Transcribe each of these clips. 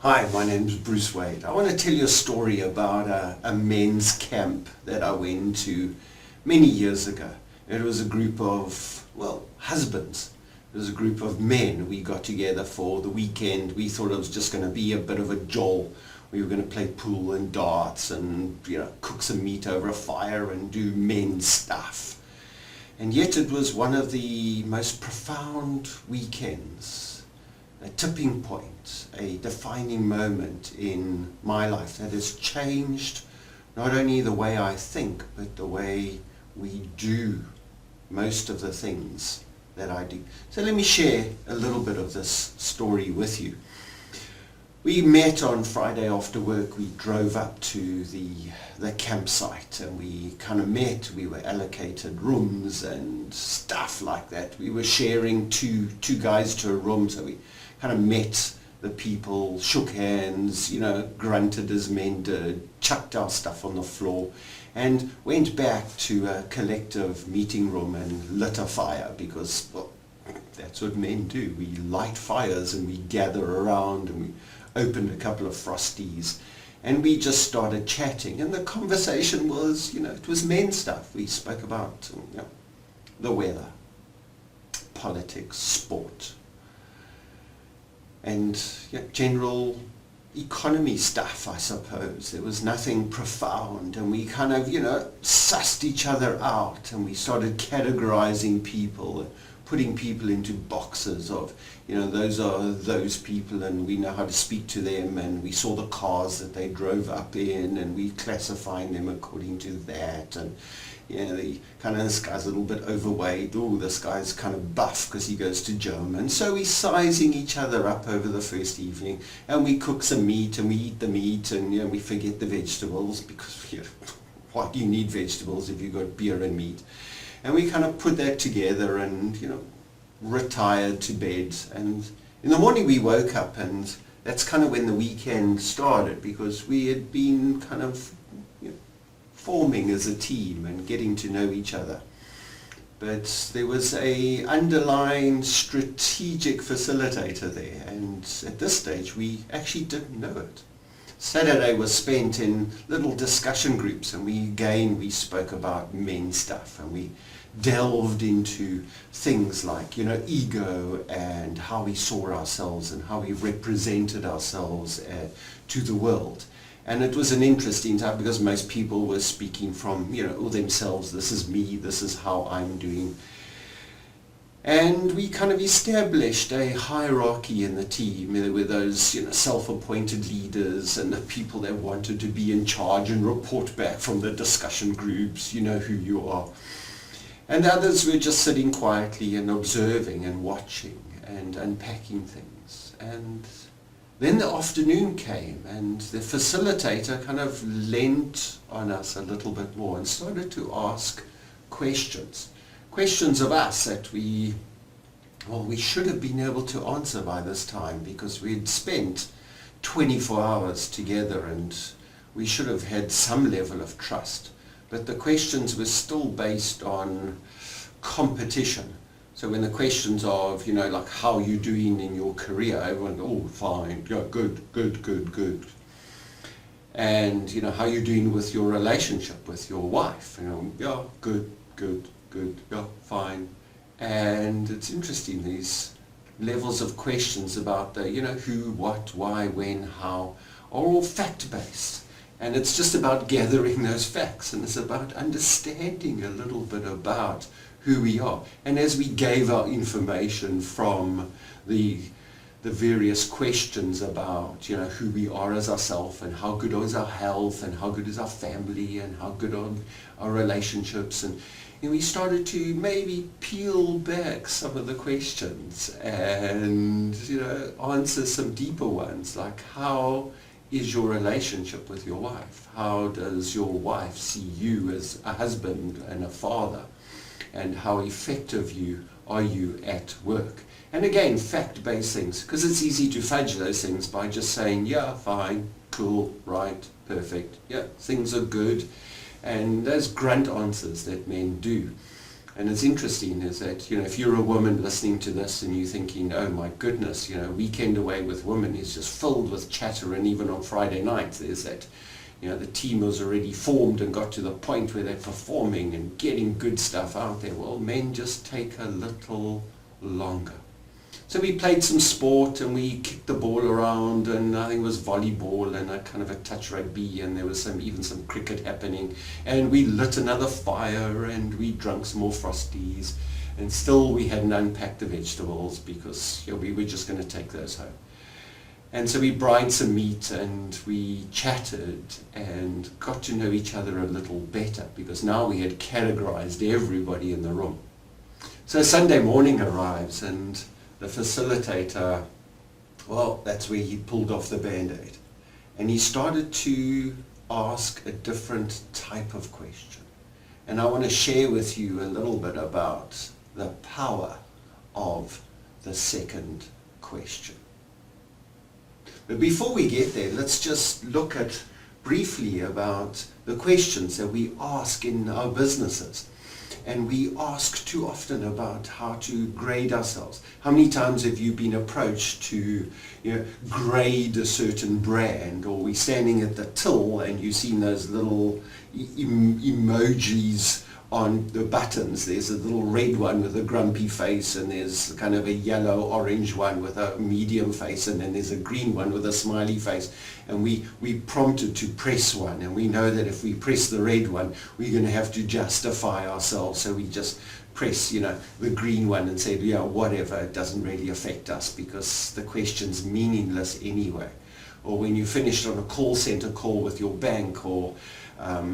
Hi, my name's Bruce Wade. I want to tell you a story about a men's camp that I went to many years ago. It was a group of, husbands. It was a group of men. We got together for the weekend. We thought it was just going to be a bit of a jolt. We were going to play pool and darts and, cook some meat over a fire and do men's stuff. And yet it was one of the most profound weekends. A tipping point, a defining moment in my life that has changed not only the way I think, but the way we do most of the things that I do. So let me share a little bit of this story with you. We met on Friday after work. We drove up to the campsite and we kind of met. We were allocated rooms and stuff like that. We were sharing two guys to a room, so we kind of met the people, shook hands, grunted as men did, chucked our stuff on the floor and went back to a collective meeting room and lit a fire because, that's what men do. We light fires and we gather around and we opened a couple of Frosties and we just started chatting, and the conversation was, it was men stuff. We spoke about the weather, politics, sport, and general economy stuff, I suppose. There was nothing profound, and we kind of, sussed each other out, and we started categorizing people, putting people into boxes of, those are those people and we know how to speak to them, and we saw the cars that they drove up in and we classifying them according to that, and this guy's a little bit overweight, this guy's kind of buff because he goes to gym, and so we're sizing each other up over the first evening, and we cook some meat and we eat the meat, and we forget the vegetables because why do you need vegetables if you've got beer and meat? And we kind of put that together and, retired to bed. And in the morning we woke up, and that's kind of when the weekend started, because we had been kind of forming as a team and getting to know each other. But there was a underlying strategic facilitator there, and at this stage we actually didn't know it. Saturday was spent in little discussion groups, and we spoke about men stuff, and we delved into things like ego and how we saw ourselves and how we represented ourselves to the world. And it was an interesting time because most people were speaking from themselves. This is me, this is how I'm doing. And we kind of established a hierarchy in the team. There were those self-appointed leaders and the people that wanted to be in charge and report back from the discussion groups, who you are. And the others were just sitting quietly and observing and watching and unpacking things. And then the afternoon came, and the facilitator kind of leant on us a little bit more and started to ask questions of us that we should have been able to answer by this time, because we had spent 24 hours together and we should have had some level of trust. But the questions were still based on competition. So when the questions of, like how are you doing in your career, everyone, fine, yeah, good. And, how are you doing with your relationship with your wife? Yeah, good, yeah, fine. And it's interesting, these levels of questions about the, who, what, why, when, how, are all fact-based. And it's just about gathering those facts, and it's about understanding a little bit about who we are. And as we gave our information from the various questions about, who we are as ourselves, and how good is our health, and how good is our family, and how good are our relationships, and we started to maybe peel back some of the questions and answer some deeper ones, like how is your relationship with your wife? How does your wife see you as a husband and a father? And how effective are you at work? And again, fact-based things, because it's easy to fudge those things by just saying, yeah, fine, cool, right, perfect, yeah, things are good. And those grunt answers that men do. And it's interesting is that, if you're a woman listening to this and you're thinking, oh my goodness, Weekend Away with Women is just filled with chatter, and even on Friday night there's that, the team was already formed and got to the point where they're performing and getting good stuff out there. Well, men just take a little longer. So we played some sport and we kicked the ball around, and I think it was volleyball and a kind of a touch rugby, and there was even some cricket happening, and we lit another fire and we drank some more Frosties, and still we hadn't unpacked the vegetables because we were just going to take those home. And so we brined some meat and we chatted and got to know each other a little better, because now we had categorized everybody in the room. So Sunday morning arrives, and the facilitator, well, that's where he pulled off the Band-Aid. And he started to ask a different type of question. And I want to share with you a little bit about the power of the second question. But before we get there, let's just look at briefly about the questions that we ask in our businesses. And we ask too often about how to grade ourselves. How many times have you been approached to grade a certain brand, or we're standing at the till and you've seen those little emojis on the buttons. There's a little red one with a grumpy face, and there's kind of a yellow orange one with a medium face, and then there's a green one with a smiley face, and we prompted to press one, and we know that if we press the red one we're going to have to justify ourselves, so we just press the green one and say whatever, it doesn't really affect us because the question's meaningless anyway. Or when you finished on a call center call with your bank or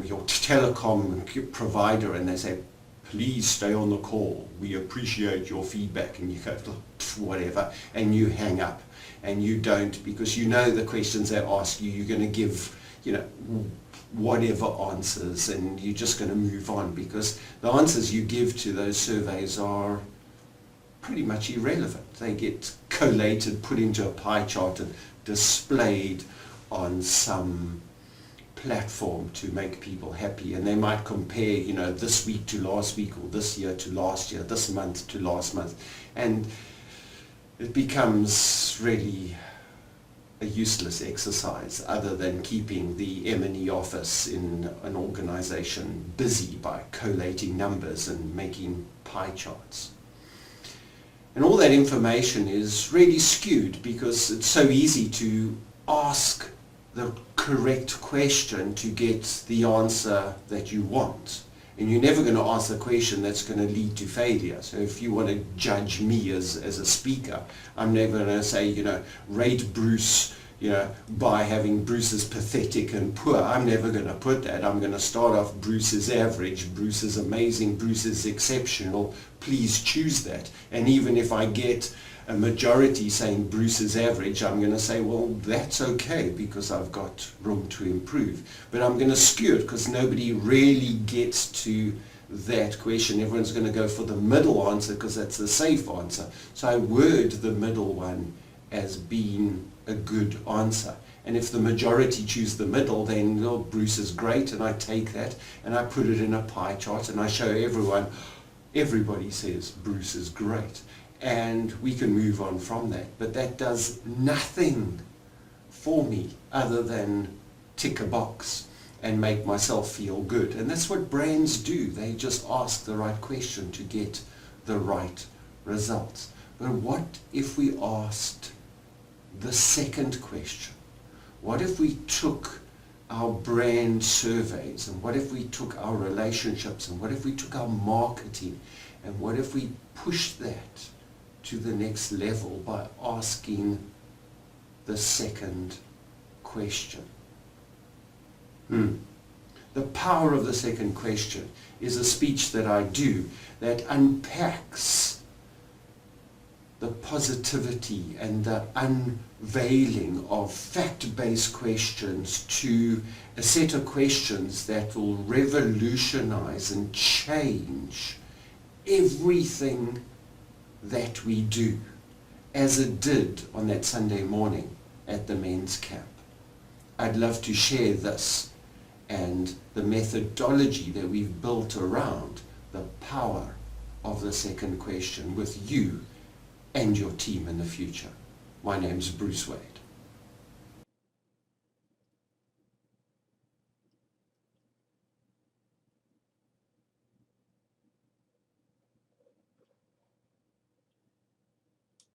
your telecom provider, and they say, please stay on the call, we appreciate your feedback, and you go whatever, and you hang up, and you don't, because the questions they ask you, you're going to give whatever answers, and you're just going to move on, because the answers you give to those surveys are pretty much irrelevant. They get collated, put into a pie chart and displayed on some platform to make people happy, and they might compare this week to last week, or this year to last year, this month to last month, and it becomes really a useless exercise, other than keeping the M&E office in an organization busy by collating numbers and making pie charts. And all that information is really skewed, because it's so easy to ask the correct question to get the answer that you want. And you're never going to ask the question that's going to lead to failure. So if you want to judge me as a speaker, I'm never going to say, rate Bruce, by having Bruce is pathetic and poor. I'm never going to put that. I'm going to start off, Bruce is average, Bruce is amazing, Bruce is exceptional. Please choose that. And even if I get a majority saying Bruce is average, I'm going to say, well, that's okay, because I've got room to improve. But I'm going to skew it, because nobody really gets to that question. Everyone's going to go for the middle answer, because that's the safe answer. So I word the middle one as being a good answer. And if the majority choose the middle, then Bruce is great, and I take that and I put it in a pie chart and I show everyone, everybody says Bruce is great. And we can move on from that. But that does nothing for me other than tick a box and make myself feel good. And that's what brands do. They just ask the right question to get the right results. But what if we asked the second question? What if we took our brand surveys, and what if we took our relationships, and what if we took our marketing, and what if we pushed that to the next level by asking the second question? The power of the second question is a speech that I do that unpacks the positivity and the unveiling of fact-based questions to a set of questions that will revolutionize and change everything that we do, as it did on that Sunday morning at the men's camp. I'd love to share this and the methodology that we've built around the power of the second question with you and your team in the future. My name's Bruce Way.